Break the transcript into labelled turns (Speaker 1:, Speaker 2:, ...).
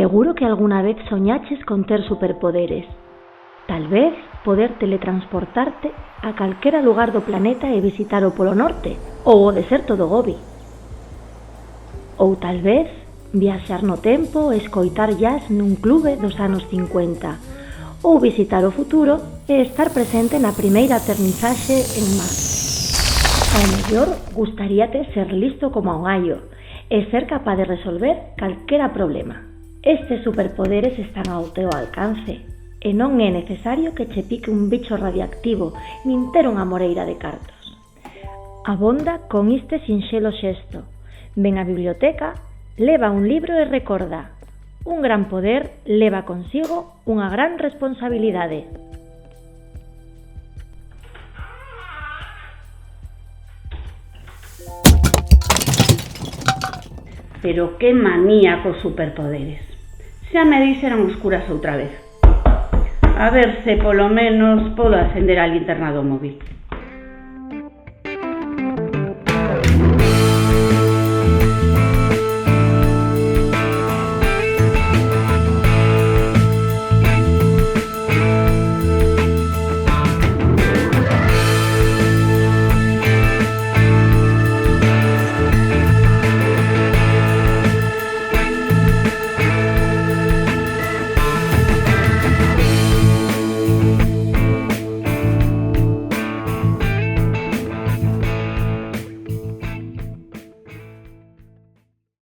Speaker 1: Seguro que alguna vez soñaches con ter superpoderes. Tal vez poder teletransportarte a calquera lugar do planeta e visitar o Polo Norte ou o deserto do Gobi. Ou tal vez viaxar no tempo e escoitar jazz nun clube dos anos 50, ou visitar o futuro e estar presente na primeira aterrizaxe en Marte. Ao mellor gustaríate ser listo como un gallo e ser capaz de resolver calquera problema. Estes superpoderes están ao teu alcance e non é necesario que che pique un bicho radiactivo nin ter unha moreira de cartos. Abonda con este sinxelo xesto. Ven á biblioteca, leva un libro e recorda: un gran poder leva consigo unha gran responsabilidade.
Speaker 2: Pero que manía cos superpoderes. Xa me dixeron oscuras outra vez. A ver se polo menos podo acender a linterna do móvil.